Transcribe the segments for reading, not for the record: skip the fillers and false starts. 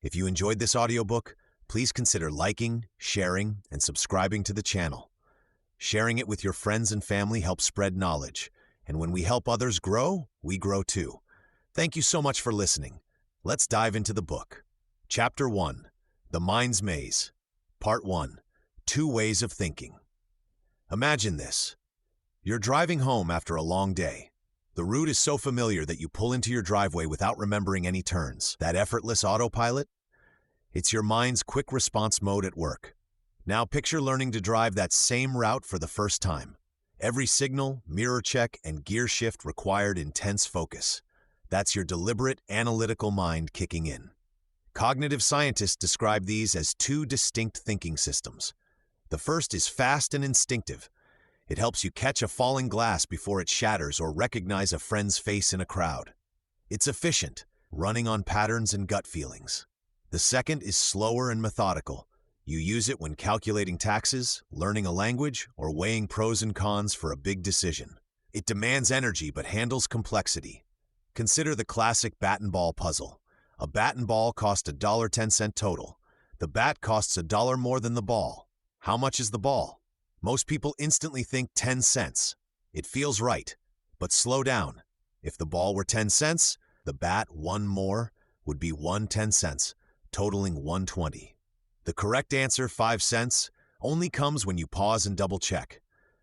If you enjoyed this audiobook, please consider liking, sharing, and subscribing to the channel. Sharing it with your friends and family helps spread knowledge, and when we help others grow, we grow too. Thank you so much for listening. Let's dive into the book. Chapter 1, The Mind's Maze. Part 1, Two Ways of Thinking. Imagine this. You're driving home after a long day. The route is so familiar that you pull into your driveway without remembering any turns. That effortless autopilot? It's your mind's quick response mode at work. Now picture learning to drive that same route for the first time. Every signal, mirror check, and gear shift required intense focus. That's your deliberate, analytical mind kicking in. Cognitive scientists describe these as two distinct thinking systems. The first is fast and instinctive. It helps you catch a falling glass before it shatters or recognize a friend's face in a crowd. It's efficient, running on patterns and gut feelings. The second is slower and methodical. You use it when calculating taxes, learning a language, or weighing pros and cons for a big decision. It demands energy but handles complexity. Consider the classic bat and ball puzzle. A bat and ball cost $1.10 total. The bat costs $1 more than the ball. How much is the ball? Most people instantly think 10 cents. It feels right. But slow down. If the ball were 10 cents, the bat, one more, would be 1 cents, totaling 120. The correct answer, 5 cents, only comes when you pause and double-check.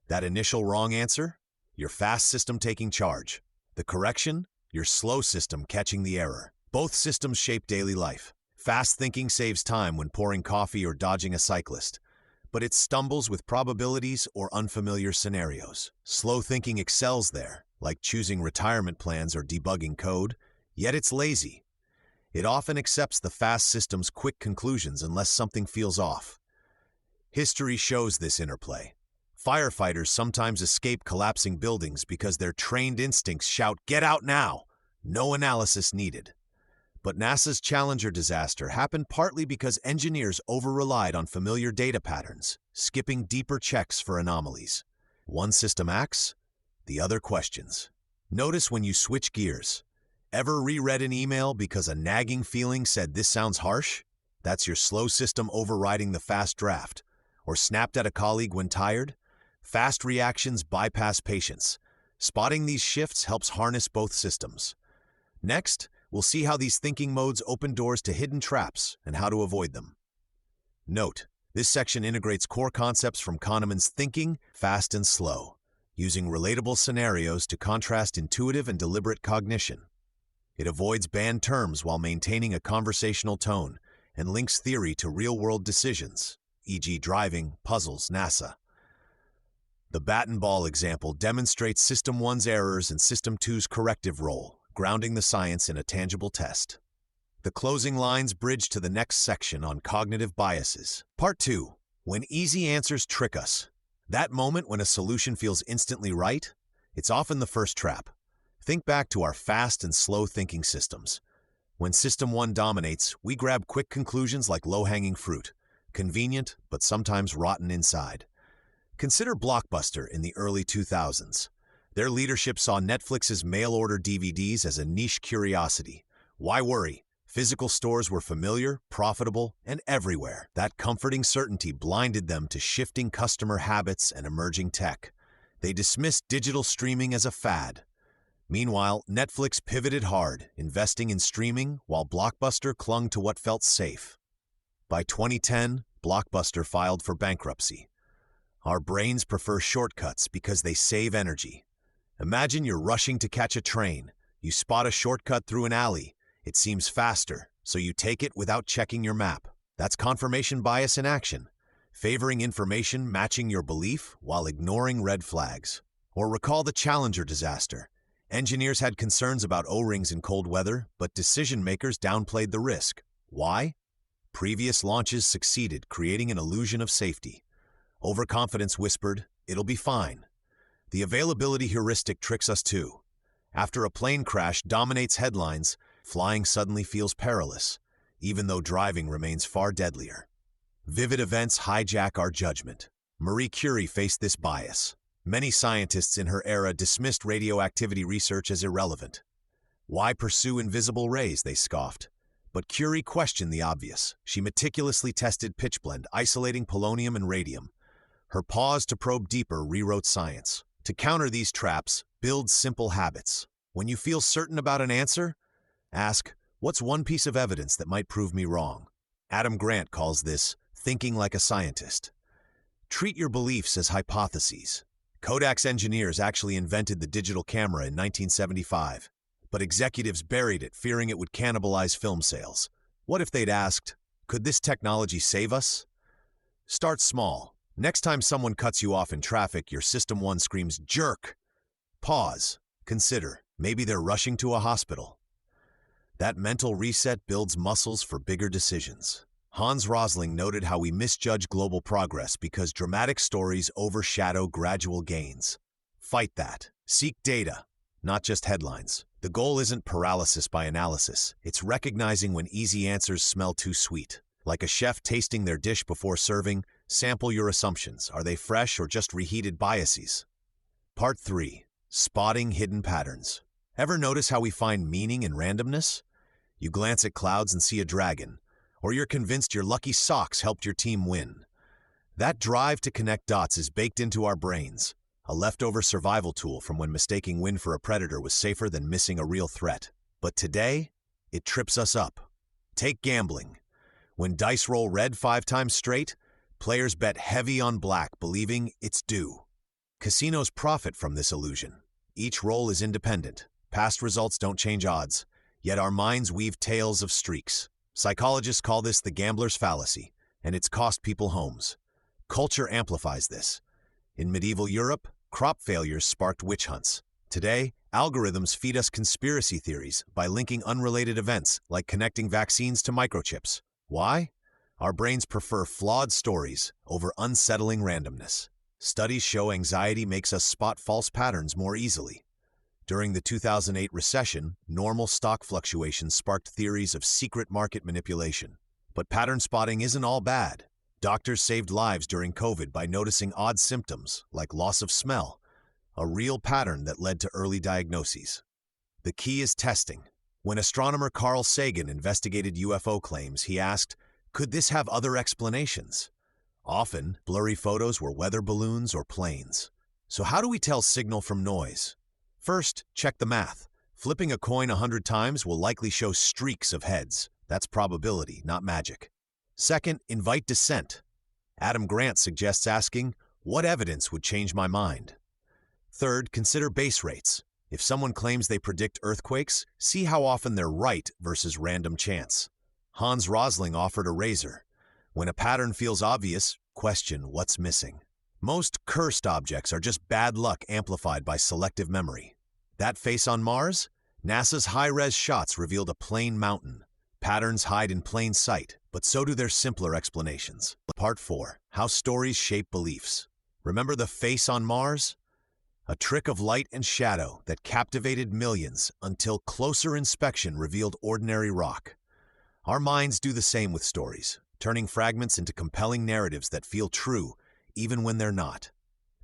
That initial wrong answer? Your fast system taking charge. The correction? Your slow system catching the error. Both systems shape daily life. Fast thinking saves time when pouring coffee or dodging a cyclist, but it stumbles with probabilities or unfamiliar scenarios. Slow thinking excels there, like choosing retirement plans or debugging code, yet it's lazy. It often accepts the fast system's quick conclusions unless something feels off. History shows this interplay. Firefighters sometimes escape collapsing buildings because their trained instincts shout, "Get out now!" No analysis needed. But NASA's Challenger disaster happened partly because engineers over-relied on familiar data patterns, skipping deeper checks for anomalies. One system acts, the other questions. Notice when you switch gears. Ever reread an email because a nagging feeling said this sounds harsh? That's your slow system overriding the fast draft. Or snapped at a colleague when tired? Fast reactions bypass patience. Spotting these shifts helps harness both systems. Next, we'll see how these thinking modes open doors to hidden traps and how to avoid them. Note, this section integrates core concepts from Kahneman's Thinking, Fast and Slow, using relatable scenarios to contrast intuitive and deliberate cognition. It avoids banned terms while maintaining a conversational tone and links theory to real-world decisions, e.g. driving, puzzles, NASA. The bat and ball example demonstrates System 1's errors and System 2's corrective role, grounding the science in a tangible test. The closing lines bridge to the next section on cognitive biases. Part 2, When Easy Answers Trick Us. That moment when a solution feels instantly right? It's often the first trap. Think back to our fast and slow thinking systems. When System 1 dominates, we grab quick conclusions like low-hanging fruit, convenient but sometimes rotten inside. Consider Blockbuster in the early 2000s. Their leadership saw Netflix's mail-order DVDs as a niche curiosity. Why worry? Physical stores were familiar, profitable, and everywhere. That comforting certainty blinded them to shifting customer habits and emerging tech. They dismissed digital streaming as a fad. Meanwhile, Netflix pivoted hard, investing in streaming while Blockbuster clung to what felt safe. By 2010, Blockbuster filed for bankruptcy. Our brains prefer shortcuts because they save energy. Imagine you're rushing to catch a train. You spot a shortcut through an alley. It seems faster, so you take it without checking your map. That's confirmation bias in action, favoring information matching your belief while ignoring red flags. Or recall the Challenger disaster. Engineers had concerns about O-rings in cold weather, but decision-makers downplayed the risk. Why? Previous launches succeeded, creating an illusion of safety. Overconfidence whispered, "It'll be fine." The availability heuristic tricks us too. After a plane crash dominates headlines, flying suddenly feels perilous, even though driving remains far deadlier. Vivid events hijack our judgment. Marie Curie faced this bias. Many scientists in her era dismissed radioactivity research as irrelevant. Why pursue invisible rays, they scoffed. But Curie questioned the obvious. She meticulously tested pitchblende, isolating polonium and radium. Her pause to probe deeper rewrote science. To counter these traps, build simple habits. When you feel certain about an answer, ask, what's one piece of evidence that might prove me wrong? Adam Grant calls this thinking like a scientist. Treat your beliefs as hypotheses. Kodak's engineers actually invented the digital camera in 1975, but executives buried it, fearing it would cannibalize film sales. What if they'd asked, could this technology save us? Start small. Next time someone cuts you off in traffic, your System 1 screams, jerk. Pause. Consider, maybe they're rushing to a hospital. That mental reset builds muscles for bigger decisions. Hans Rosling noted how we misjudge global progress because dramatic stories overshadow gradual gains. Fight that. Seek data, not just headlines. The goal isn't paralysis by analysis. It's recognizing when easy answers smell too sweet. Like a chef tasting their dish before serving, sample your assumptions. Are they fresh or just reheated biases? Part 3. Spotting hidden patterns. Ever notice how we find meaning in randomness? You glance at clouds and see a dragon, or you're convinced your lucky socks helped your team win. That drive to connect dots is baked into our brains, a leftover survival tool from when mistaking wind for a predator was safer than missing a real threat. But today, it trips us up. Take gambling. When dice roll red 5 times straight, players bet heavy on black, believing it's due. Casinos profit from this illusion. Each roll is independent. Past results don't change odds, yet our minds weave tales of streaks. Psychologists call this the gambler's fallacy, and it's cost people homes. Culture amplifies this. In medieval Europe, crop failures sparked witch hunts. Today, algorithms feed us conspiracy theories by linking unrelated events like connecting vaccines to microchips. Why? Our brains prefer flawed stories over unsettling randomness. Studies show anxiety makes us spot false patterns more easily. During the 2008 recession, normal stock fluctuations sparked theories of secret market manipulation. But pattern spotting isn't all bad. Doctors saved lives during COVID by noticing odd symptoms, like loss of smell, a real pattern that led to early diagnoses. The key is testing. When astronomer Carl Sagan investigated UFO claims, he asked, could this have other explanations? Often, blurry photos were weather balloons or planes. So how do we tell signal from noise? First, check the math. Flipping a coin 100 times will likely show streaks of heads. That's probability, not magic. Second, invite dissent. Adam Grant suggests asking, what evidence would change my mind? Third, consider base rates. If someone claims they predict earthquakes, see how often they're right versus random chance. Hans Rosling offered a razor. When a pattern feels obvious, question what's missing. Most cursed objects are just bad luck amplified by selective memory. That face on Mars? NASA's high-res shots revealed a plain mountain. Patterns hide in plain sight, but so do their simpler explanations. Part 4. How stories shape beliefs. Remember the face on Mars? A trick of light and shadow that captivated millions until closer inspection revealed ordinary rock. Our minds do the same with stories, turning fragments into compelling narratives that feel true, even when they're not.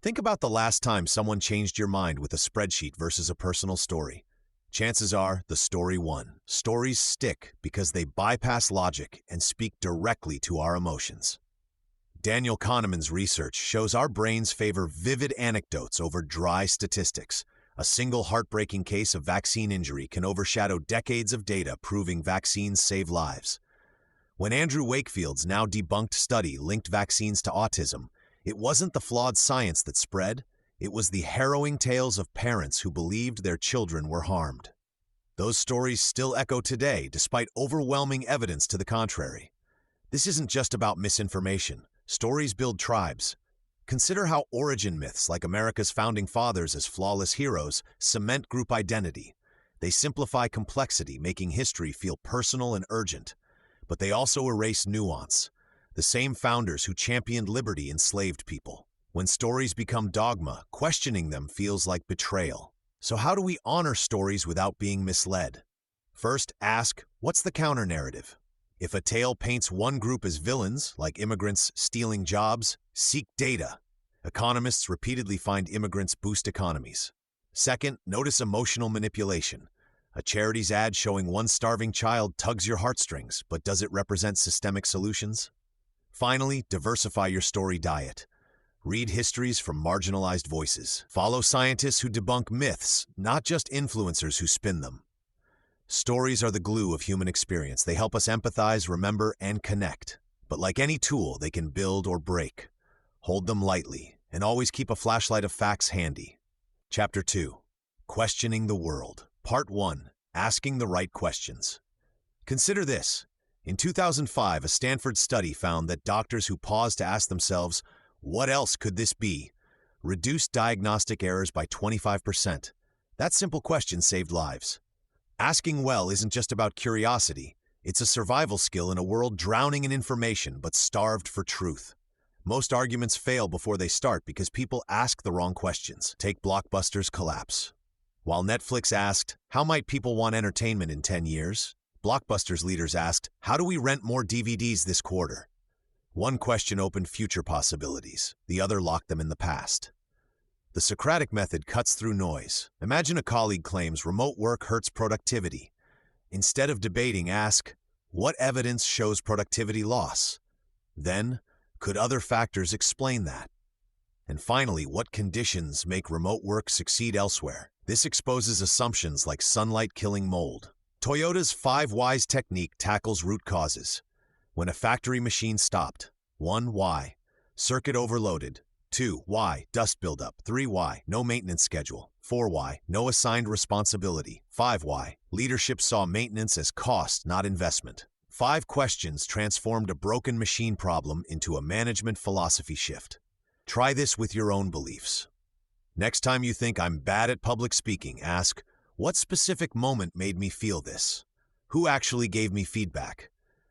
Think about the last time someone changed your mind with a spreadsheet versus a personal story. Chances are the story won. Stories stick because they bypass logic and speak directly to our emotions. Daniel Kahneman's research shows our brains favor vivid anecdotes over dry statistics. A single heartbreaking case of vaccine injury can overshadow decades of data proving vaccines save lives. When Andrew Wakefield's now debunked study linked vaccines to autism, it wasn't the flawed science that spread, it was the harrowing tales of parents who believed their children were harmed. Those stories still echo today, despite overwhelming evidence to the contrary. This isn't just about misinformation. Stories build tribes. Consider how origin myths, like America's founding fathers as flawless heroes, cement group identity. They simplify complexity, making history feel personal and urgent. But they also erase nuance. The same founders who championed liberty enslaved people. When stories become dogma, questioning them feels like betrayal. So how do we honor stories without being misled? First, ask, what's the counter-narrative? If a tale paints one group as villains, like immigrants stealing jobs, seek data. Economists repeatedly find immigrants boost economies. Second, notice emotional manipulation. A charity's ad showing one starving child tugs your heartstrings, but does it represent systemic solutions? Finally, diversify your story diet. Read histories from marginalized voices. Follow scientists who debunk myths, not just influencers who spin them. Stories are the glue of human experience. They help us empathize, remember, and connect. But like any tool, they can build or break. Hold them lightly, and always keep a flashlight of facts handy. Chapter 2. Questioning the World. Part 1. Asking the Right Questions. Consider this. In 2005, a Stanford study found that doctors who paused to ask themselves, "What else could this be?" reduced diagnostic errors by 25%. That simple question saved lives. Asking well isn't just about curiosity. It's a survival skill in a world drowning in information but starved for truth. Most arguments fail before they start because people ask the wrong questions. Take Blockbuster's collapse. While Netflix asked, "How might people want entertainment in 10 years?" Blockbuster's leaders asked, "How do we rent more DVDs this quarter?" One question opened future possibilities. The other locked them in the past. The Socratic method cuts through noise. Imagine a colleague claims remote work hurts productivity. Instead of debating, ask, what evidence shows productivity loss? Then, could other factors explain that? And finally, what conditions make remote work succeed elsewhere? This exposes assumptions like sunlight killing mold. Toyota's 5 Whys technique tackles root causes. When a factory machine stopped. 1. Why? Circuit overloaded. 2. Why? Dust buildup. 3. Why? No maintenance schedule. 4. Why? No assigned responsibility. 5. Why? Leadership saw maintenance as cost, not investment. 5 questions transformed a broken machine problem into a management philosophy shift. Try this with your own beliefs. Next time you think I'm bad at public speaking, ask, what specific moment made me feel this? Who actually gave me feedback?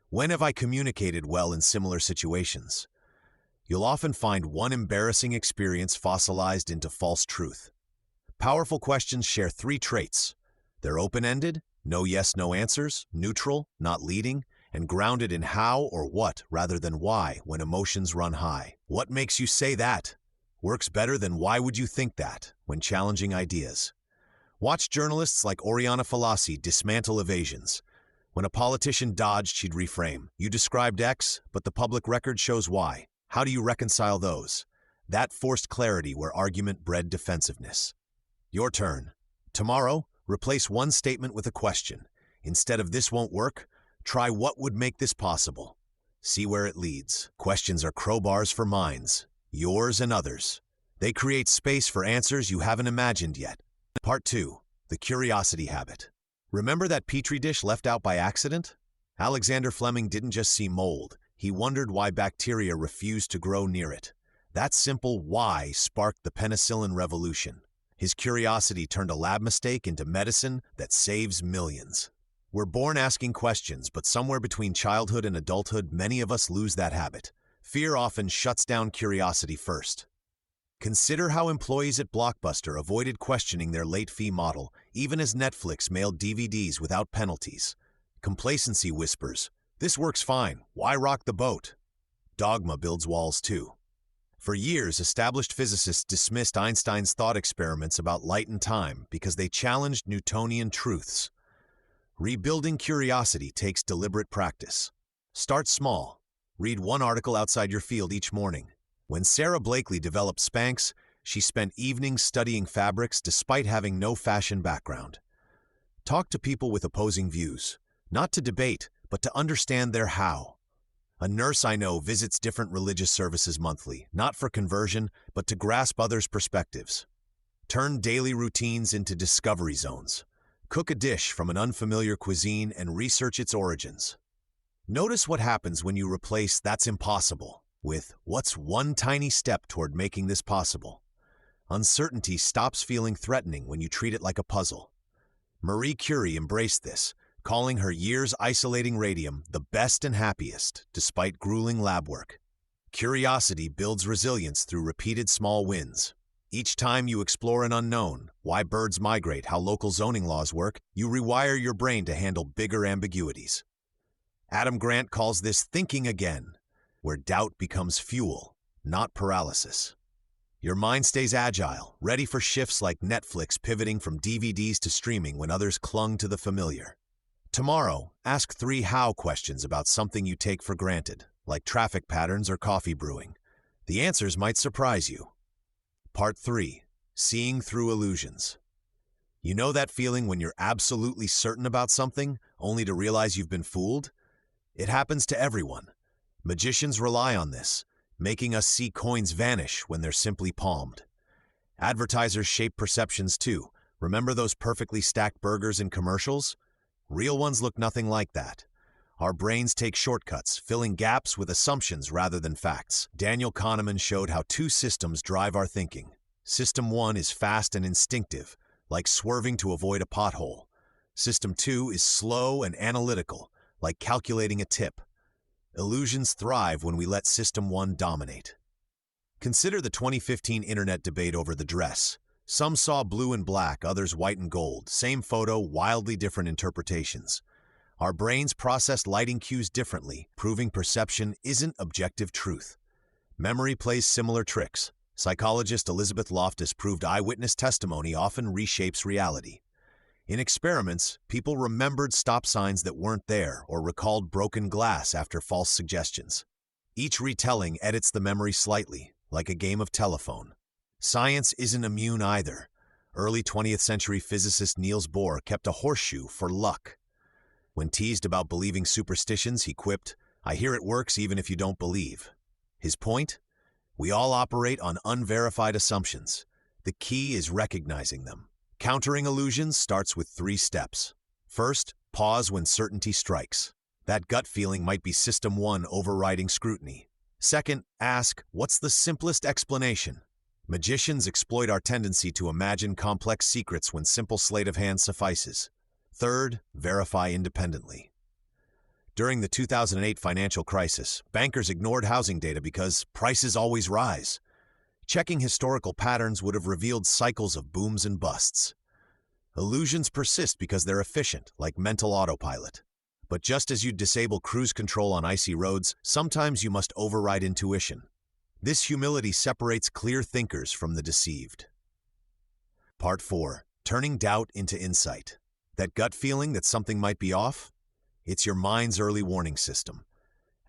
When have I communicated well in similar situations? You'll often find one embarrassing experience fossilized into false truth. Powerful questions share 3 traits. They're open-ended, no yes, no answers, neutral, not leading, and grounded in how or what rather than why when emotions run high. What makes you say that? Works better than why would you think that when challenging ideas. Watch journalists like Oriana Fallaci dismantle evasions. When a politician dodged, she'd reframe. You described X, but the public record shows Y. How do you reconcile those? That forced clarity where argument bred defensiveness. Your turn. Tomorrow, replace one statement with a question. Instead of "this won't work," try "what would make this possible?" See where it leads. Questions are crowbars for minds, yours and others. They create space for answers you haven't imagined yet. Part 2. The Curiosity Habit. Remember that petri dish left out by accident? Alexander Fleming didn't just see mold. He wondered why bacteria refused to grow near it. That simple why sparked the penicillin revolution. His curiosity turned a lab mistake into medicine that saves millions. We're born asking questions, but somewhere between childhood and adulthood, many of us lose that habit. Fear often shuts down curiosity first. Consider how employees at Blockbuster avoided questioning their late fee model, even as Netflix mailed DVDs without penalties. Complacency whispers, "This works fine. Why rock the boat?" Dogma builds walls too. For years, established physicists dismissed Einstein's thought experiments about light and time because they challenged Newtonian truths. Rebuilding curiosity takes deliberate practice. Start small. Read one article outside your field each morning. When Sarah Blakely developed Spanx, she spent evenings studying fabrics despite having no fashion background. Talk to people with opposing views, not to debate, but to understand their how. A nurse I know visits different religious services monthly, not for conversion, but to grasp others' perspectives. Turn daily routines into discovery zones. Cook a dish from an unfamiliar cuisine and research its origins. Notice what happens when you replace "that's impossible" with "what's one tiny step toward making this possible?" Uncertainty stops feeling threatening when you treat it like a puzzle. Marie Curie embraced this, calling her years isolating radium the best and happiest, despite grueling lab work. Curiosity builds resilience through repeated small wins. Each time you explore an unknown, why birds migrate, how local zoning laws work, you rewire your brain to handle bigger ambiguities. Adam Grant calls this thinking again, where doubt becomes fuel, not paralysis. Your mind stays agile, ready for shifts like Netflix pivoting from DVDs to streaming when others clung to the familiar. Tomorrow, ask 3 how questions about something you take for granted, like traffic patterns or coffee brewing. The answers might surprise you. Part 3. Seeing through illusions. You know that feeling when you're absolutely certain about something, only to realize you've been fooled? It happens to everyone. Magicians rely on this, making us see coins vanish when they're simply palmed. Advertisers shape perceptions too. Remember those perfectly stacked burgers in commercials? Real ones look nothing like that. Our brains take shortcuts, filling gaps with assumptions rather than facts. Daniel Kahneman showed how 2 systems drive our thinking. System 1 is fast and instinctive, like swerving to avoid a pothole. System 2 is slow and analytical, like calculating a tip. Illusions thrive when we let System 1 dominate. Consider the 2015 internet debate over the dress. Some saw blue and black, others white and gold. Same photo, wildly different interpretations. Our brains process lighting cues differently, proving perception isn't objective truth. Memory plays similar tricks. Psychologist Elizabeth Loftus proved eyewitness testimony often reshapes reality. In experiments, people remembered stop signs that weren't there or recalled broken glass after false suggestions. Each retelling edits the memory slightly, like a game of telephone. Science isn't immune either. Early 20th century physicist Niels Bohr kept a horseshoe for luck. When teased about believing superstitions, he quipped, "I hear it works even if you don't believe." His point? We all operate on unverified assumptions. The key is recognizing them. Countering illusions starts with 3 steps. First, pause when certainty strikes. That gut feeling might be System 1 overriding scrutiny. Second, ask, what's the simplest explanation? Magicians exploit our tendency to imagine complex secrets when simple sleight of hand suffices. Third, verify independently. During the 2008 financial crisis, bankers ignored housing data because prices always rise. Checking historical patterns would have revealed cycles of booms and busts. Illusions persist because they're efficient, like mental autopilot. But just as you disable cruise control on icy roads, sometimes you must override intuition. This humility separates clear thinkers from the deceived. Part 4. Turning doubt into insight. That gut feeling that something might be off? It's your mind's early warning system.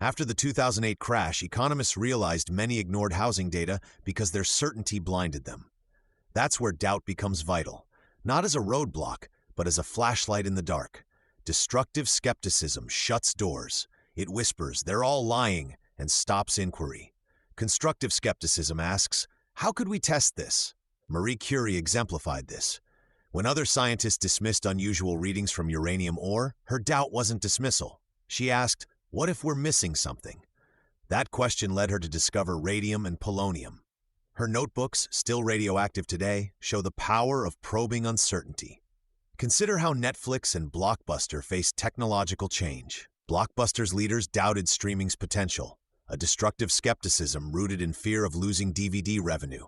After the 2008 crash, economists realized many ignored housing data because their certainty blinded them. That's where doubt becomes vital, not as a roadblock, but as a flashlight in the dark. Destructive skepticism shuts doors. It whispers, "They're all lying," and stops inquiry. Constructive skepticism asks, "How could we test this?" Marie Curie exemplified this. When other scientists dismissed unusual readings from uranium ore, her doubt wasn't dismissal. She asked, "What if we're missing something?" That question led her to discover radium and polonium. Her notebooks, still radioactive today, show the power of probing uncertainty. Consider how Netflix and Blockbuster faced technological change. Blockbuster's leaders doubted streaming's potential, a destructive skepticism rooted in fear of losing DVD revenue.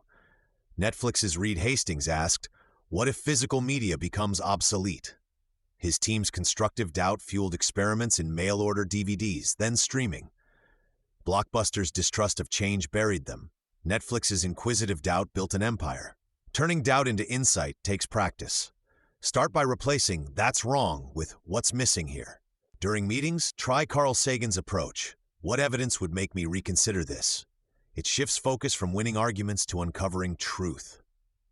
Netflix's Reed Hastings asked, "What if physical media becomes obsolete?" His team's constructive doubt fueled experiments in mail-order DVDs, then streaming. Blockbuster's distrust of change buried them. Netflix's inquisitive doubt built an empire. Turning doubt into insight takes practice. Start by replacing "that's wrong" with "what's missing here." During meetings, try Carl Sagan's approach. What evidence would make me reconsider this? It shifts focus from winning arguments to uncovering truth.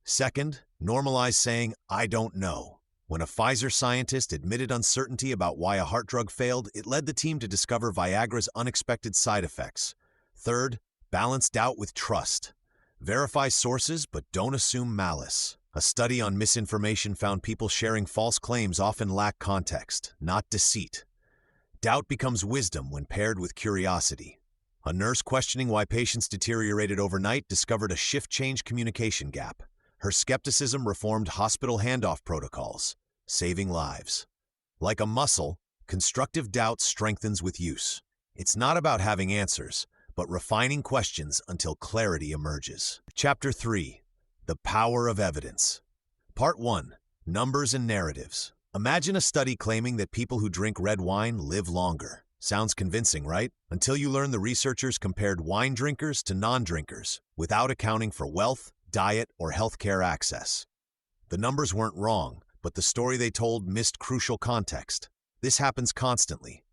Second, normalize saying, "I don't know." When a Pfizer scientist admitted uncertainty about why a heart drug failed, it led the team to discover Viagra's unexpected side effects. Third, balance doubt with trust. Verify sources, but don't assume malice. A study on misinformation found people sharing false claims often lack context, not deceit. Doubt becomes wisdom when paired with curiosity. A nurse questioning why patients deteriorated overnight discovered a shift-change communication gap. Her skepticism reformed hospital handoff protocols, saving lives. Like a muscle, constructive doubt strengthens with use. It's not about having answers, but refining questions until clarity emerges. Chapter 3. The Power of Evidence. Part 1. Numbers and Narratives. Imagine a study claiming that people who drink red wine live longer. Sounds convincing, right? Until you learn the researchers compared wine drinkers to non-drinkers without accounting for wealth, diet, or healthcare access. The numbers weren't wrong, but the story they told missed crucial context. This happens constantly.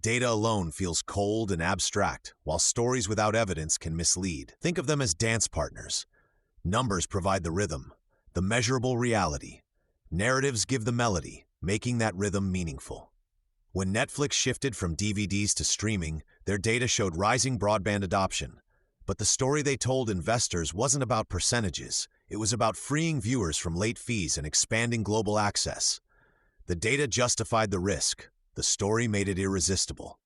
Data alone feels cold and abstract, while stories without evidence can mislead. Think of them as dance partners. Numbers provide the rhythm, the measurable reality. Narratives give the melody, making that rhythm meaningful. When Netflix shifted from DVDs to streaming, their data showed rising broadband adoption. But the story they told investors wasn't about percentages. It was about freeing viewers from late fees and expanding global access. The data justified the risk. The story made it irresistible.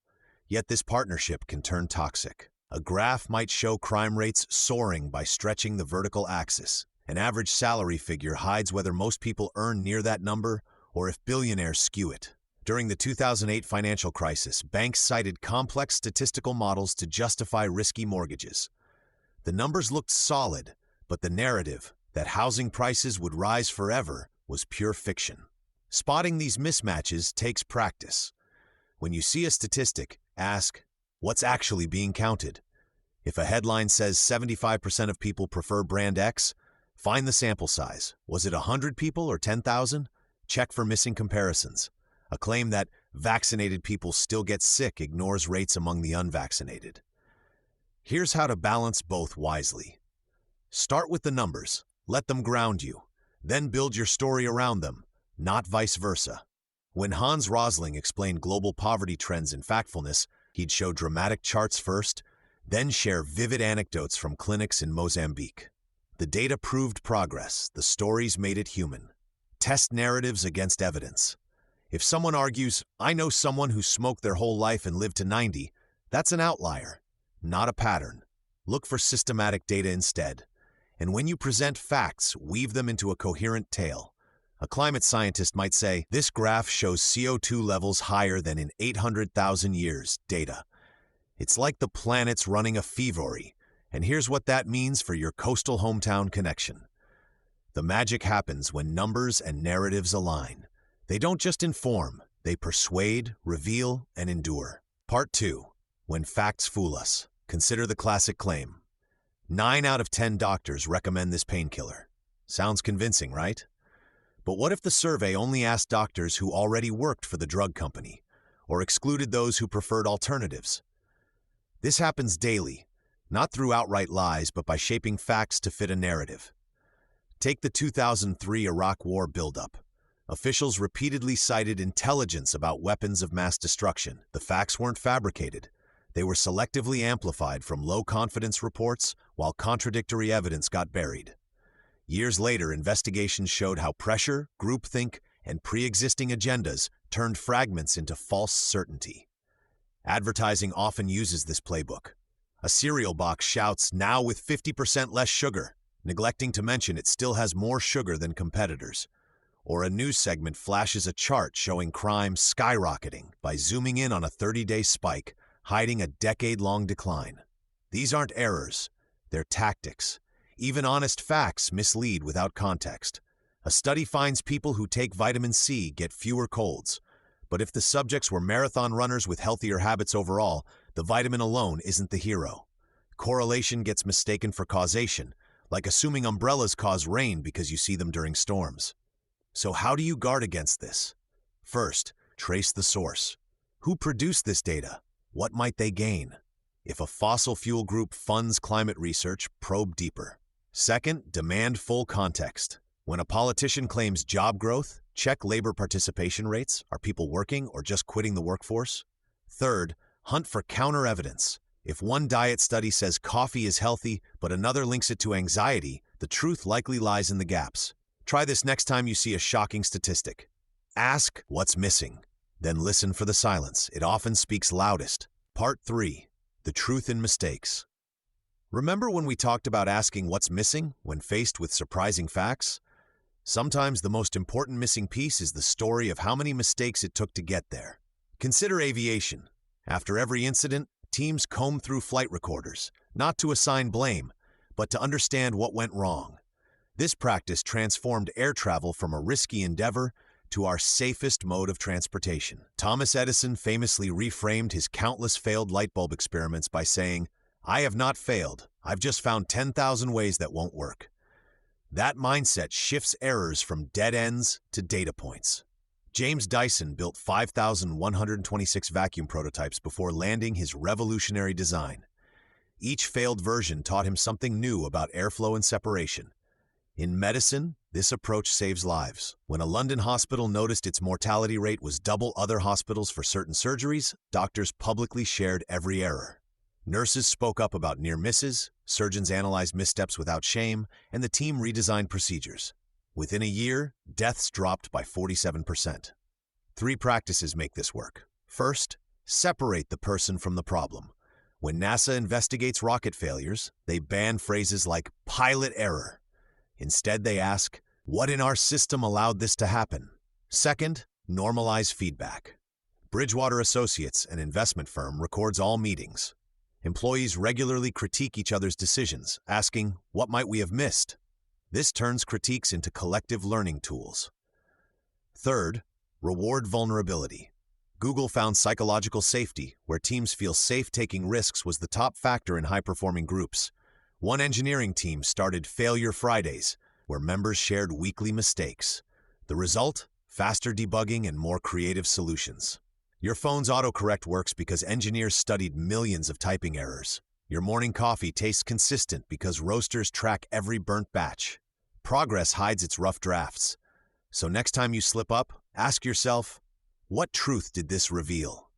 Yet this partnership can turn toxic. A graph might show crime rates soaring by stretching the vertical axis. An average salary figure hides whether most people earn near that number or if billionaires skew it. During the 2008 financial crisis, banks cited complex statistical models to justify risky mortgages. The numbers looked solid, but the narrative, that housing prices would rise forever, was pure fiction. Spotting these mismatches takes practice. When you see a statistic, ask, what's actually being counted? If a headline says 75% of people prefer brand X, find the sample size. Was it 100 people or 10,000? Check for missing comparisons. A claim that vaccinated people still get sick ignores rates among the unvaccinated. Here's how to balance both wisely. Start with the numbers. Let them ground you. Then build your story around them, not vice versa. When Hans Rosling explained global poverty trends in Factfulness, he'd show dramatic charts first, then share vivid anecdotes from clinics in Mozambique. The data proved progress. The stories made it human. Test narratives against evidence. If someone argues, I know someone who smoked their whole life and lived to 90, that's an outlier, not a pattern. Look for systematic data instead. And when you present facts, weave them into a coherent tale. A climate scientist might say, this graph shows CO2 levels higher than in 800,000 years, data. It's like the planet's running a fevery, and here's what that means for your coastal hometown connection. The magic happens when numbers and narratives align. They don't just inform, they persuade, reveal, and endure. Part 2. When facts fool us. Consider the classic claim. 9 out of 10 doctors recommend this painkiller. Sounds convincing, right? But what if the survey only asked doctors who already worked for the drug company, or excluded those who preferred alternatives? This happens daily, not through outright lies, but by shaping facts to fit a narrative. Take the 2003 Iraq War buildup. Officials repeatedly cited intelligence about weapons of mass destruction. The facts weren't fabricated. They were selectively amplified from low-confidence reports, while contradictory evidence got buried. Years later, investigations showed how pressure, groupthink, and pre-existing agendas turned fragments into false certainty. Advertising often uses this playbook. A cereal box shouts, now with 50% less sugar, neglecting to mention it still has more sugar than competitors. Or a news segment flashes a chart showing crime skyrocketing by zooming in on a 30-day spike, hiding a decade-long decline. These aren't errors, they're tactics. Even honest facts mislead without context. A study finds people who take vitamin C get fewer colds. But if the subjects were marathon runners with healthier habits overall, the vitamin alone isn't the hero. Correlation gets mistaken for causation, like assuming umbrellas cause rain because you see them during storms. So how do you guard against this? First, trace the source. Who produced this data? What might they gain? If a fossil fuel group funds climate research, probe deeper. Second, demand full context. When a politician claims job growth, check labor participation rates. Are people working or just quitting the workforce? Third, hunt for counter-evidence. If one diet study says coffee is healthy, but another links it to anxiety, the truth likely lies in the gaps. Try this next time you see a shocking statistic. Ask what's missing, then listen for the silence. It often speaks loudest. Part 3. The truth in mistakes. Remember when we talked about asking what's missing when faced with surprising facts? Sometimes the most important missing piece is the story of how many mistakes it took to get there. Consider aviation. After every incident, teams comb through flight recorders, not to assign blame, but to understand what went wrong. This practice transformed air travel from a risky endeavor to our safest mode of transportation. Thomas Edison famously reframed his countless failed light bulb experiments by saying, "I have not failed. I've just found 10,000 ways that won't work." That mindset shifts errors from dead ends to data points. James Dyson built 5,126 vacuum prototypes before landing his revolutionary design. Each failed version taught him something new about airflow and separation. In medicine, this approach saves lives. When a London hospital noticed its mortality rate was double other hospitals for certain surgeries, doctors publicly shared every error. Nurses spoke up about near misses, surgeons analyzed missteps without shame, and the team redesigned procedures. Within a year, deaths dropped by 47%. 3 practices make this work. First, separate the person from the problem. When NASA investigates rocket failures, they ban phrases like pilot error. Instead, they ask, what in our system allowed this to happen? Second, normalize feedback. Bridgewater Associates, an investment firm, records all meetings. Employees regularly critique each other's decisions, asking, what might we have missed? This turns critiques into collective learning tools. Third, reward vulnerability. Google found psychological safety, where teams feel safe taking risks, was the top factor in high-performing groups. One engineering team started Failure Fridays, where members shared weekly mistakes. The result? Faster debugging and more creative solutions. Your phone's autocorrect works because engineers studied millions of typing errors. Your morning coffee tastes consistent because roasters track every burnt batch. Progress hides its rough drafts. So next time you slip up, ask yourself, what truth did this reveal?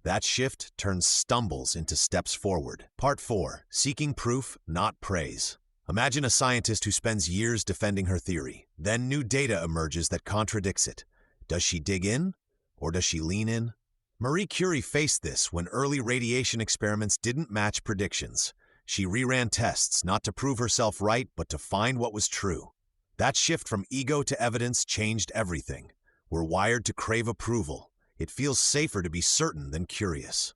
That shift turns stumbles into steps forward. Part 4. Seeking proof, not praise. Imagine a scientist who spends years defending her theory. Then new data emerges that contradicts it. Does she dig in, or does she lean in? Marie Curie faced this when early radiation experiments didn't match predictions. She reran tests not to prove herself right, but to find what was true. That shift from ego to evidence changed everything. We're wired to crave approval. It feels safer to be certain than curious.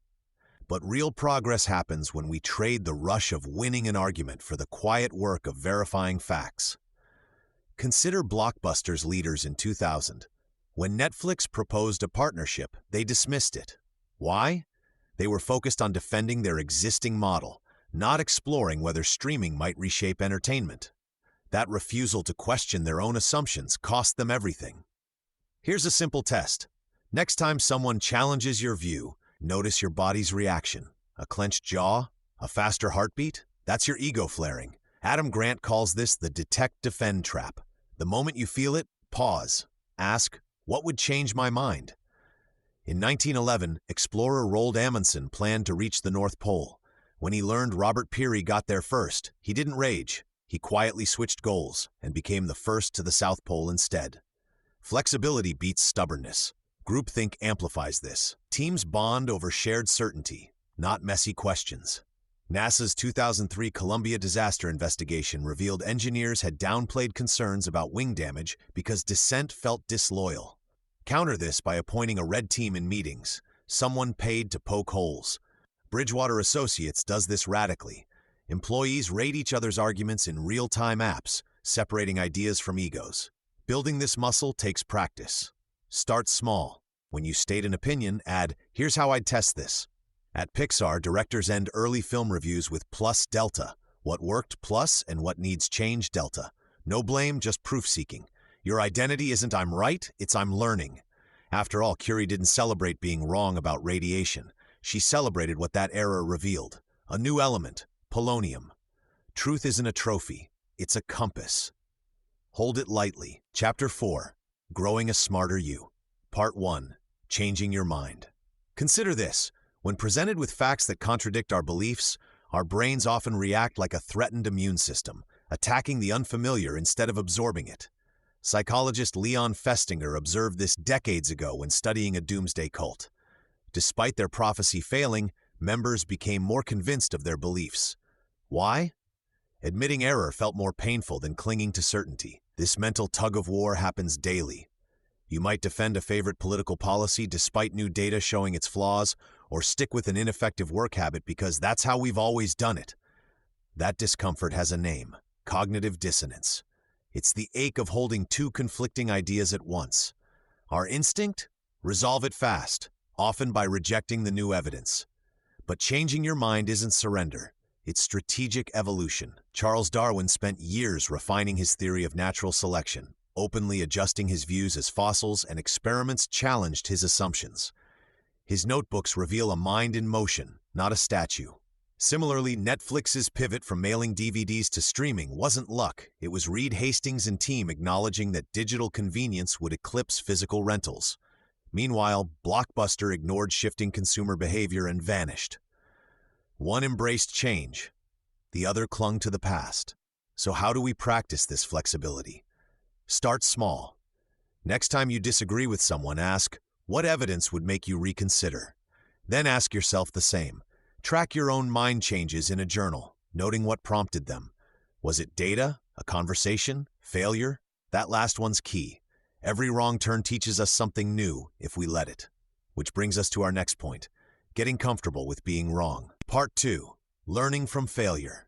But real progress happens when we trade the rush of winning an argument for the quiet work of verifying facts. Consider Blockbuster's leaders in 2000. When Netflix proposed a partnership, they dismissed it. Why? They were focused on defending their existing model, not exploring whether streaming might reshape entertainment. That refusal to question their own assumptions cost them everything. Here's a simple test. Next time someone challenges your view, notice your body's reaction. A clenched jaw? A faster heartbeat? That's your ego flaring. Adam Grant calls this the detect-defend trap. The moment you feel it, pause. Ask, what would change my mind? In 1911, explorer Roald Amundsen planned to reach the North Pole. When he learned Robert Peary got there first, he didn't rage. He quietly switched goals and became the first to the South Pole instead. Flexibility beats stubbornness. Groupthink amplifies this. Teams bond over shared certainty, not messy questions. NASA's 2003 Columbia disaster investigation revealed engineers had downplayed concerns about wing damage because dissent felt disloyal. Counter this by appointing a red team in meetings, someone paid to poke holes. Bridgewater Associates does this radically. Employees rate each other's arguments in real-time apps, separating ideas from egos. Building this muscle takes practice. Start small. When you state an opinion, add, here's how I'd test this. At Pixar, directors end early film reviews with plus delta. What worked plus and what needs change delta. No blame, just proof-seeking. Your identity isn't I'm right, it's I'm learning. After all, Curie didn't celebrate being wrong about radiation. She celebrated what that error revealed. A new element, polonium. Truth isn't a trophy, it's a compass. Hold it lightly. Chapter 4. Growing a Smarter You. Part 1. Changing Your Mind. Consider this. When presented with facts that contradict our beliefs, our brains often react like a threatened immune system, attacking the unfamiliar instead of absorbing it. Psychologist Leon Festinger observed this decades ago when studying a doomsday cult. Despite their prophecy failing, members became more convinced of their beliefs. Why? Admitting error felt more painful than clinging to certainty. This mental tug-of-war happens daily. You might defend a favorite political policy despite new data showing its flaws, or stick with an ineffective work habit because that's how we've always done it. That discomfort has a name: cognitive dissonance. It's the ache of holding two conflicting ideas at once. Our instinct? Resolve it fast, often by rejecting the new evidence. But changing your mind isn't surrender. It's strategic evolution. Charles Darwin spent years refining his theory of natural selection, openly adjusting his views as fossils, and experiments challenged his assumptions. His notebooks reveal a mind in motion, not a statue. Similarly, Netflix's pivot from mailing DVDs to streaming wasn't luck. It was Reed Hastings and team acknowledging that digital convenience would eclipse physical rentals. Meanwhile, Blockbuster ignored shifting consumer behavior and vanished. One embraced change, the other clung to the past. So how do we practice this flexibility? Start small. Next time you disagree with someone, ask, what evidence would make you reconsider? Then ask yourself the same. Track your own mind changes in a journal, noting what prompted them. Was it data, a conversation, failure? That last one's key. Every wrong turn teaches us something new if we let it. Which brings us to our next point, getting comfortable with being wrong. Part 2, learning from failure.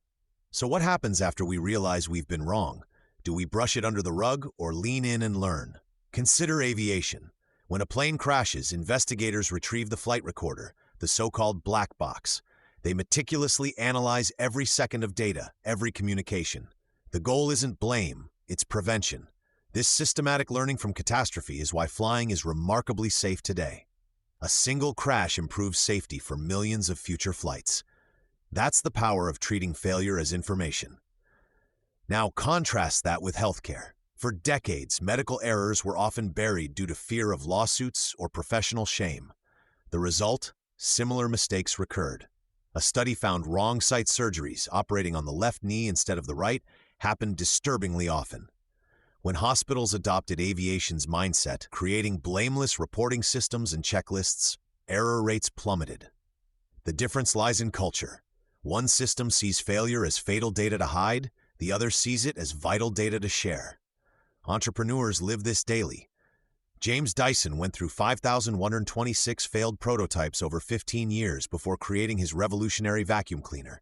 So what happens after we realize we've been wrong? Do we brush it under the rug or lean in and learn? Consider aviation. When a plane crashes, investigators retrieve the flight recorder, the so-called black box. They meticulously analyze every second of data, every communication. The goal isn't blame, it's prevention. This systematic learning from catastrophe is why flying is remarkably safe today. A single crash improves safety for millions of future flights. That's the power of treating failure as information. Now contrast that with healthcare. For decades, medical errors were often buried due to fear of lawsuits or professional shame. The result? Similar mistakes recurred. A study found wrong site surgeries, operating on the left knee instead of the right, happened disturbingly often. When hospitals adopted aviation's mindset, creating blameless reporting systems and checklists, error rates plummeted. The difference lies in culture. One system sees failure as fatal data to hide, the other sees it as vital data to share. Entrepreneurs live this daily. James Dyson went through 5,126 failed prototypes over 15 years before creating his revolutionary vacuum cleaner.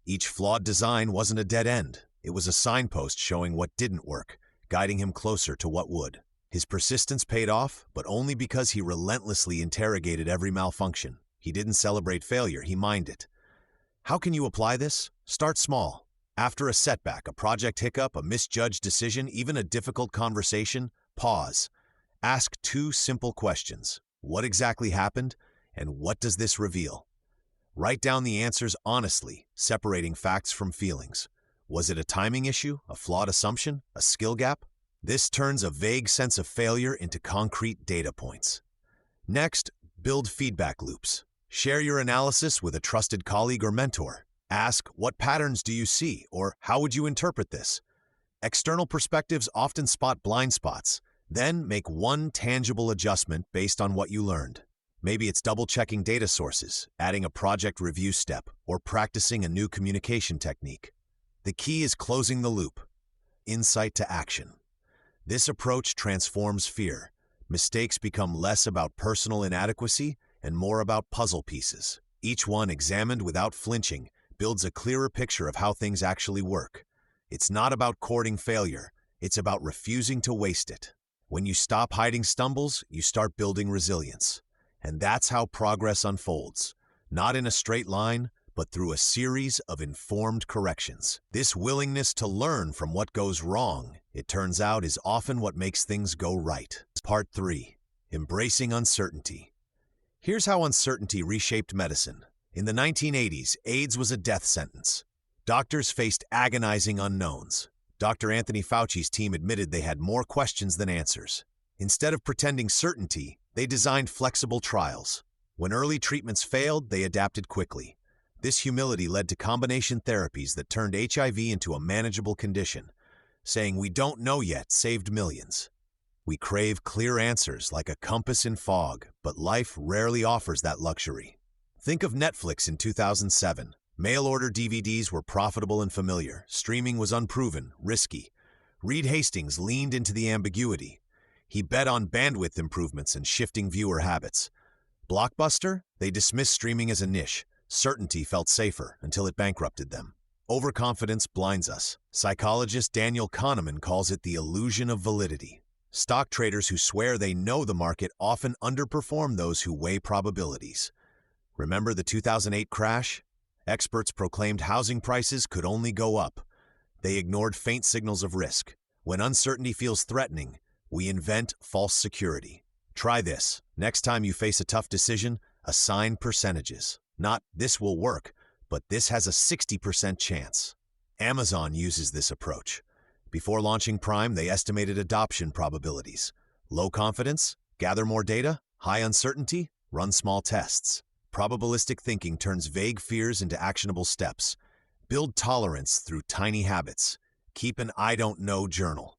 Each flawed design wasn't a dead end. It was a signpost showing what didn't work, guiding him closer to what would. His persistence paid off, but only because he relentlessly interrogated every malfunction. He didn't celebrate failure, he mined it. How can you apply this? Start small. After a setback, a project hiccup, a misjudged decision, even a difficult conversation, pause. Ask 2 simple questions. What exactly happened, and what does this reveal? Write down the answers honestly, separating facts from feelings. Was it a timing issue, a flawed assumption, a skill gap? This turns a vague sense of failure into concrete data points. Next, build feedback loops. Share your analysis with a trusted colleague or mentor. Ask, what patterns do you see, or how would you interpret this? External perspectives often spot blind spots. Then make one tangible adjustment based on what you learned. Maybe it's double-checking data sources, adding a project review step, or practicing a new communication technique. The key is closing the loop. Insight to action. This approach transforms fear. Mistakes become less about personal inadequacy and more about puzzle pieces. Each one examined without flinching builds a clearer picture of how things actually work. It's not about courting failure. It's about refusing to waste it. When you stop hiding stumbles, you start building resilience. And that's how progress unfolds. Not in a straight line, but through a series of informed corrections. This willingness to learn from what goes wrong, it turns out, is often what makes things go right. Part 3. Embracing uncertainty. Here's how uncertainty reshaped medicine. In the 1980s, AIDS was a death sentence. Doctors faced agonizing unknowns. Dr. Anthony Fauci's team admitted they had more questions than answers. Instead of pretending certainty, they designed flexible trials. When early treatments failed, they adapted quickly. This humility led to combination therapies that turned HIV into a manageable condition. Saying "we don't know yet" saved millions. We crave clear answers like a compass in fog, but life rarely offers that luxury. Think of Netflix in 2007. Mail-order DVDs were profitable and familiar. Streaming was unproven, risky. Reed Hastings leaned into the ambiguity. He bet on bandwidth improvements and shifting viewer habits. Blockbuster? They dismissed streaming as a niche. Certainty felt safer until it bankrupted them. Overconfidence blinds us. Psychologist Daniel Kahneman calls it the illusion of validity. Stock traders who swear they know the market often underperform those who weigh probabilities. Remember the 2008 crash? Experts proclaimed housing prices could only go up. They ignored faint signals of risk. When uncertainty feels threatening, we invent false security. Try this. Next time you face a tough decision, assign percentages. Not "this will work," but "this has a 60% chance." Amazon uses this approach. Before launching Prime, they estimated adoption probabilities. Low confidence? Gather more data. High uncertainty? Run small tests. Probabilistic thinking turns vague fears into actionable steps. Build tolerance through tiny habits. Keep an "I don't know" journal.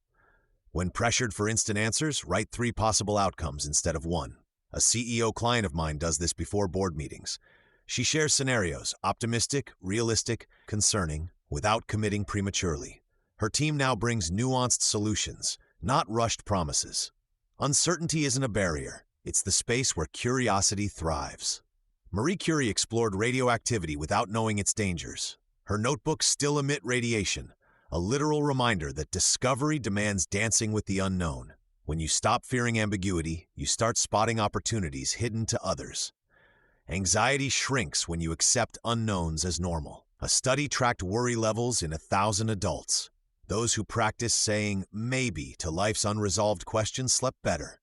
When pressured for instant answers, write 3 possible outcomes instead of 1. A CEO client of mine does this before board meetings. She shares scenarios, optimistic, realistic, concerning, without committing prematurely. Her team now brings nuanced solutions, not rushed promises. Uncertainty isn't a barrier. It's the space where curiosity thrives. Marie Curie explored radioactivity without knowing its dangers. Her notebooks still emit radiation, a literal reminder that discovery demands dancing with the unknown. When you stop fearing ambiguity, you start spotting opportunities hidden to others. Anxiety shrinks when you accept unknowns as normal. A study tracked worry levels in 1,000 adults. Those who practiced saying "maybe" to life's unresolved questions slept better.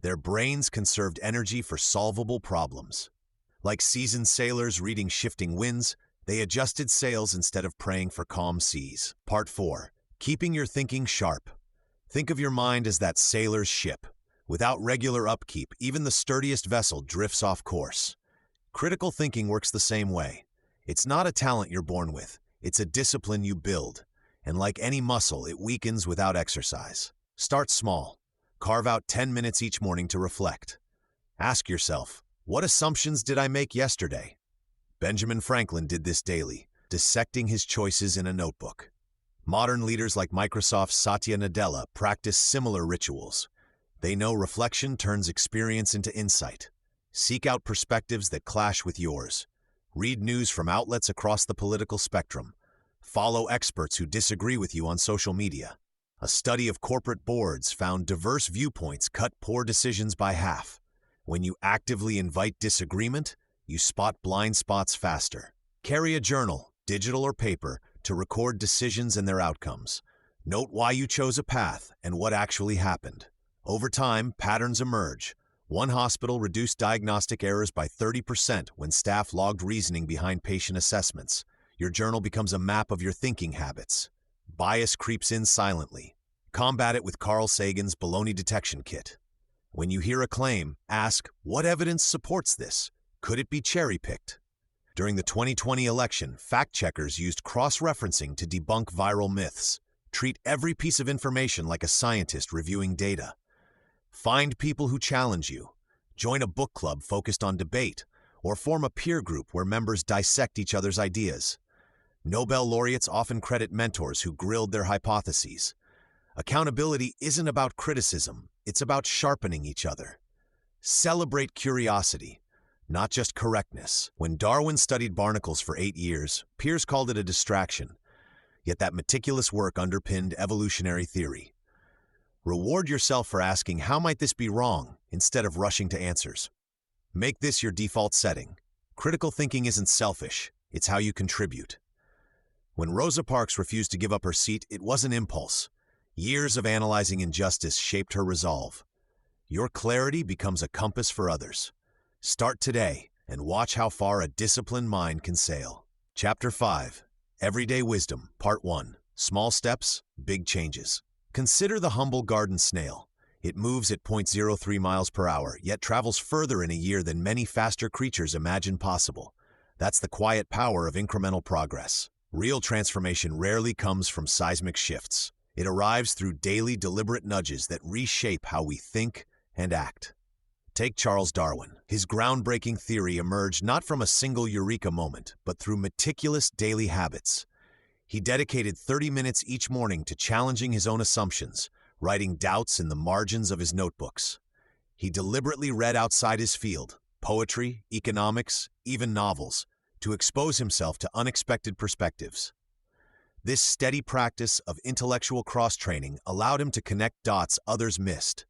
Their brains conserved energy for solvable problems. Like seasoned sailors reading shifting winds, they adjusted sails instead of praying for calm seas. Part 4. Keeping your thinking sharp. Think of your mind as that sailor's ship. Without regular upkeep, even the sturdiest vessel drifts off course. Critical thinking works the same way. It's not a talent you're born with. It's a discipline you build. And like any muscle, it weakens without exercise. Start small. Carve out 10 minutes each morning to reflect. Ask yourself, what assumptions did I make yesterday? Benjamin Franklin did this daily, dissecting his choices in a notebook. Modern leaders like Microsoft's Satya Nadella practice similar rituals. They know reflection turns experience into insight. Seek out perspectives that clash with yours. Read news from outlets across the political spectrum. Follow experts who disagree with you on social media. A study of corporate boards found diverse viewpoints cut poor decisions by half. When you actively invite disagreement, you spot blind spots faster. Carry a journal, digital or paper, to record decisions and their outcomes. Note why you chose a path and what actually happened. Over time, patterns emerge. One hospital reduced diagnostic errors by 30% when staff logged reasoning behind patient assessments. Your journal becomes a map of your thinking habits. Bias creeps in silently. Combat it with Carl Sagan's baloney detection kit. When you hear a claim, ask, what evidence supports this? Could it be cherry-picked? During the 2020 election, fact-checkers used cross-referencing to debunk viral myths. Treat every piece of information like a scientist reviewing data. Find people who challenge you. Join a book club focused on debate, or form a peer group where members dissect each other's ideas. Nobel laureates often credit mentors who grilled their hypotheses. Accountability isn't about criticism, it's about sharpening each other. Celebrate curiosity, not just correctness. When Darwin studied barnacles for 8 years, peers called it a distraction. Yet that meticulous work underpinned evolutionary theory. Reward yourself for asking, how might this be wrong, instead of rushing to answers. Make this your default setting. Critical thinking isn't selfish, it's how you contribute. When Rosa Parks refused to give up her seat, it wasn't impulse. Years of analyzing injustice shaped her resolve. Your clarity becomes a compass for others. Start today and watch how far a disciplined mind can sail. Chapter 5. Everyday Wisdom, Part 1. Small Steps, Big Changes. Consider the humble garden snail. It moves at 0.03 miles per hour, yet travels further in a year than many faster creatures imagine possible. That's the quiet power of incremental progress. Real transformation rarely comes from seismic shifts. It arrives through daily, deliberate nudges that reshape how we think and act. Take Charles Darwin. His groundbreaking theory emerged not from a single eureka moment, but through meticulous daily habits. He dedicated 30 minutes each morning to challenging his own assumptions, writing doubts in the margins of his notebooks. He deliberately read outside his field, poetry, economics, even novels, to expose himself to unexpected perspectives. This steady practice of intellectual cross-training allowed him to connect dots others missed.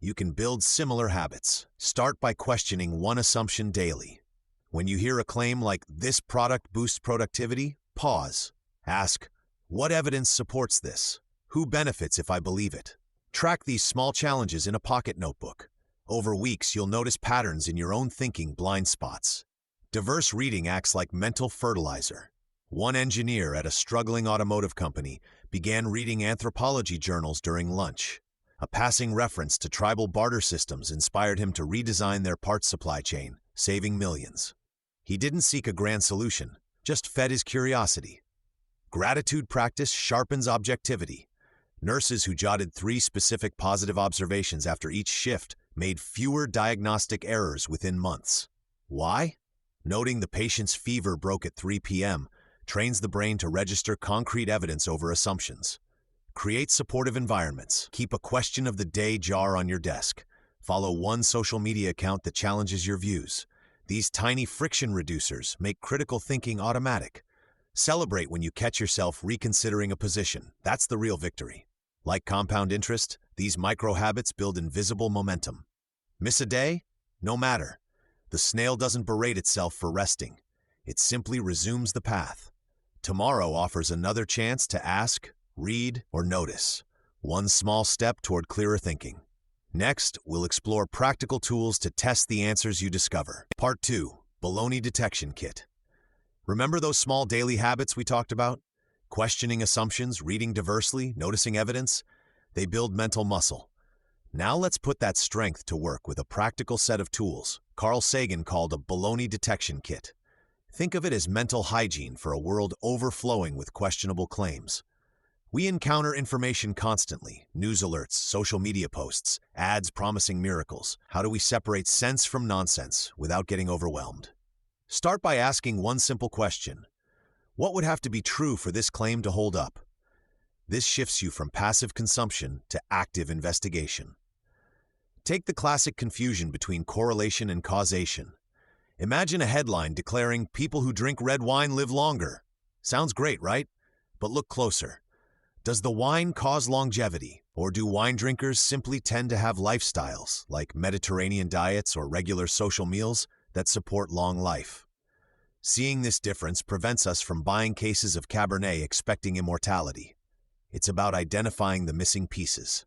You can build similar habits. Start by questioning one assumption daily. When you hear a claim like, "This product boosts productivity," pause. Ask, "What evidence supports this? Who benefits if I believe it?" Track these small challenges in a pocket notebook. Over weeks, you'll notice patterns in your own thinking blind spots. Diverse reading acts like mental fertilizer. One engineer at a struggling automotive company began reading anthropology journals during lunch. A passing reference to tribal barter systems inspired him to redesign their parts supply chain, saving millions. He didn't seek a grand solution, just fed his curiosity. Gratitude practice sharpens objectivity. Nurses who jotted 3 specific positive observations after each shift made fewer diagnostic errors within months. Why? Noting the patient's fever broke at 3 p.m. trains the brain to register concrete evidence over assumptions. Create supportive environments. Keep a question of the day jar on your desk. Follow one social media account that challenges your views. These tiny friction reducers make critical thinking automatic. Celebrate when you catch yourself reconsidering a position. That's the real victory. Like compound interest, these micro habits build invisible momentum. Miss a day? No matter. The snail doesn't berate itself for resting. It simply resumes the path. Tomorrow offers another chance to ask, read, or notice. One small step toward clearer thinking. Next, we'll explore practical tools to test the answers you discover. Part 2, Baloney Detection Kit. Remember those small daily habits we talked about? Questioning assumptions, reading diversely, noticing evidence? They build mental muscle. Now let's put that strength to work with a practical set of tools Carl Sagan called a baloney detection kit. Think of it as mental hygiene for a world overflowing with questionable claims. We encounter information constantly, news alerts, social media posts, ads promising miracles. How do we separate sense from nonsense without getting overwhelmed? Start by asking one simple question. What would have to be true for this claim to hold up? This shifts you from passive consumption to active investigation. Take the classic confusion between correlation and causation. Imagine a headline declaring people who drink red wine live longer. Sounds great, right? But look closer. Does the wine cause longevity, or do wine drinkers simply tend to have lifestyles, like Mediterranean diets or regular social meals, that support long life? Seeing this difference prevents us from buying cases of Cabernet expecting immortality. It's about identifying the missing pieces.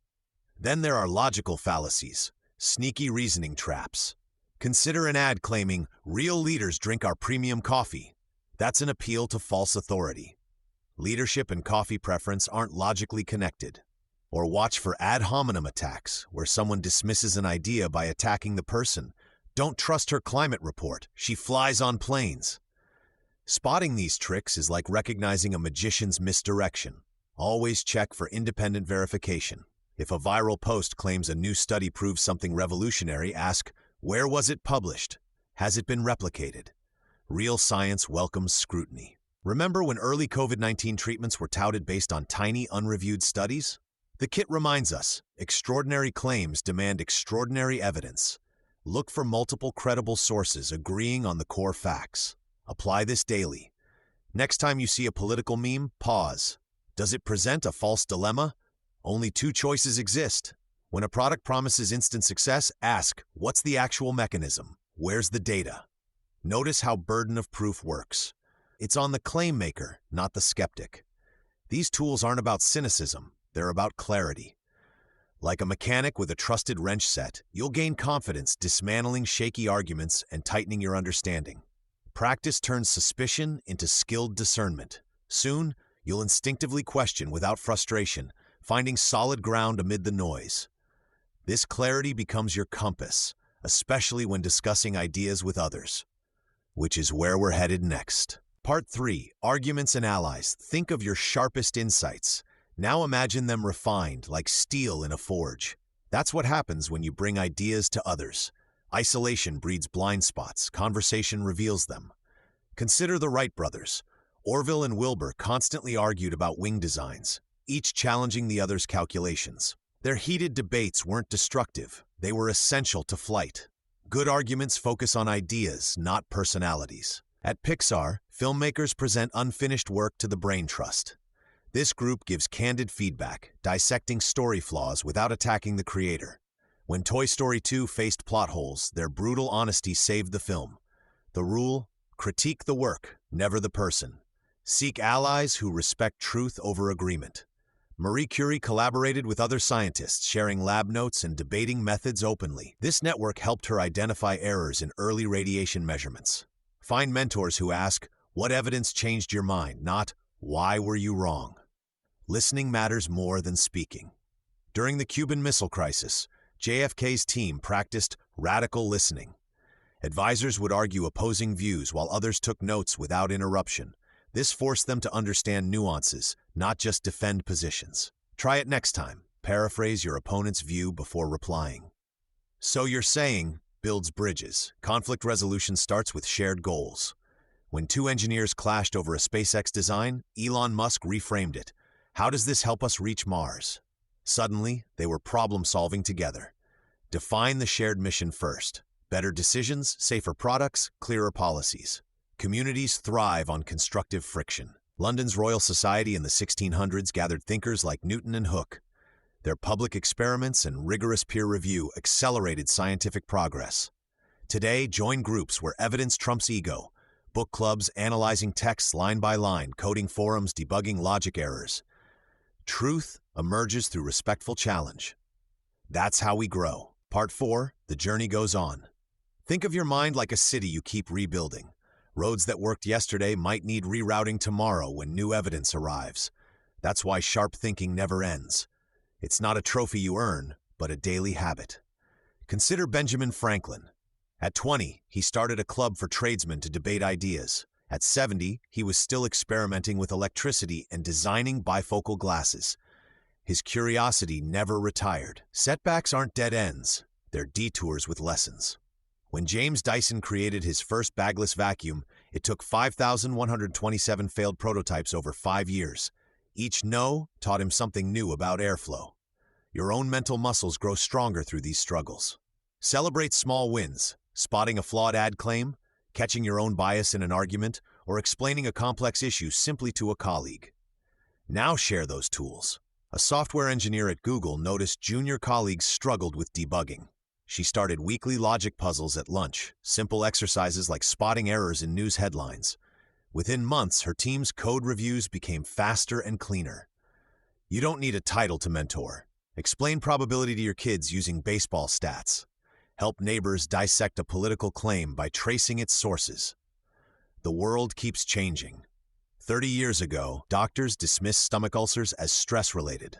Then there are logical fallacies, sneaky reasoning traps. Consider an ad claiming, "Real leaders drink our premium coffee." That's an appeal to false authority. Leadership and coffee preference aren't logically connected. Or watch for ad hominem attacks, where someone dismisses an idea by attacking the person. "Don't trust her climate report. She flies on planes." Spotting these tricks is like recognizing a magician's misdirection. Always check for independent verification. If a viral post claims a new study proves something revolutionary, ask, where was it published? Has it been replicated? Real science welcomes scrutiny. Remember when early COVID-19 treatments were touted based on tiny, unreviewed studies? The kit reminds us, extraordinary claims demand extraordinary evidence. Look for multiple credible sources agreeing on the core facts. Apply this daily. Next time you see a political meme, pause. Does it present a false dilemma? Only 2 choices exist. When a product promises instant success, ask, what's the actual mechanism? Where's the data? Notice how burden of proof works. It's on the claim maker, not the skeptic. These tools aren't about cynicism, they're about clarity. Like a mechanic with a trusted wrench set, you'll gain confidence dismantling shaky arguments and tightening your understanding. Practice turns suspicion into skilled discernment. Soon, you'll instinctively question without frustration, finding solid ground amid the noise. This clarity becomes your compass, especially when discussing ideas with others. Which is where we're headed next. Part 3, Arguments and Allies. Think of your sharpest insights. Now imagine them refined, like steel in a forge. That's what happens when you bring ideas to others. Isolation breeds blind spots. Conversation reveals them. Consider the Wright brothers. Orville and Wilbur constantly argued about wing designs, each challenging the other's calculations. Their heated debates weren't destructive. They were essential to flight. Good arguments focus on ideas, not personalities. At Pixar, filmmakers present unfinished work to the brain trust. This group gives candid feedback, dissecting story flaws without attacking the creator. When Toy Story 2 faced plot holes, their brutal honesty saved the film. The rule: critique the work, never the person. Seek allies who respect truth over agreement. Marie Curie collaborated with other scientists, sharing lab notes and debating methods openly. This network helped her identify errors in early radiation measurements. Find mentors who ask, "What evidence changed your mind?" not, "Why were you wrong?" Listening matters more than speaking. During the Cuban Missile Crisis, JFK's team practiced radical listening. Advisors would argue opposing views while others took notes without interruption. This forced them to understand nuances, not just defend positions. Try it next time. Paraphrase your opponent's view before replying. "So you're saying" builds bridges. Conflict resolution starts with shared goals. When two engineers clashed over a SpaceX design, Elon Musk reframed it. "How does this help us reach Mars?" Suddenly, they were problem-solving together. Define the shared mission first. Better decisions, safer products, clearer policies. Communities thrive on constructive friction. London's Royal Society in the 1600s gathered thinkers like Newton and Hooke. Their public experiments and rigorous peer review accelerated scientific progress. Today, join groups where evidence trumps ego. Book clubs analyzing texts line by line, coding forums debugging logic errors. Truth emerges through respectful challenge. That's how we grow. Part 4, the journey goes on. Think of your mind like a city you keep rebuilding. Roads that worked yesterday might need rerouting tomorrow when new evidence arrives. That's why sharp thinking never ends. It's not a trophy you earn, but a daily habit. Consider Benjamin Franklin. At 20, he started a club for tradesmen to debate ideas. At 70, he was still experimenting with electricity and designing bifocal glasses. His curiosity never retired. Setbacks aren't dead ends, they're detours with lessons. When James Dyson created his first bagless vacuum, it took 5,127 failed prototypes over 5 years. Each no taught him something new about airflow. Your own mental muscles grow stronger through these struggles. Celebrate small wins, spotting a flawed ad claim, catching your own bias in an argument, or explaining a complex issue simply to a colleague. Now share those tools. A software engineer at Google noticed junior colleagues struggled with debugging. She started weekly logic puzzles at lunch, simple exercises like spotting errors in news headlines. Within months, her team's code reviews became faster and cleaner. You don't need a title to mentor. Explain probability to your kids using baseball stats. Help neighbors dissect a political claim by tracing its sources. The world keeps changing. 30 years ago, doctors dismissed stomach ulcers as stress-related.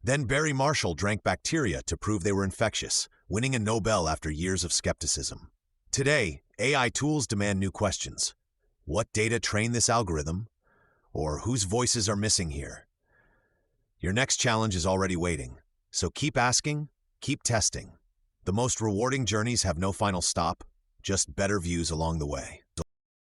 Then Barry Marshall drank bacteria to prove they were infectious, winning a Nobel after years of skepticism. Today, AI tools demand new questions. What data trained this algorithm? Or whose voices are missing here? Your next challenge is already waiting, so keep asking, keep testing. The most rewarding journeys have no final stop, just better views along the way.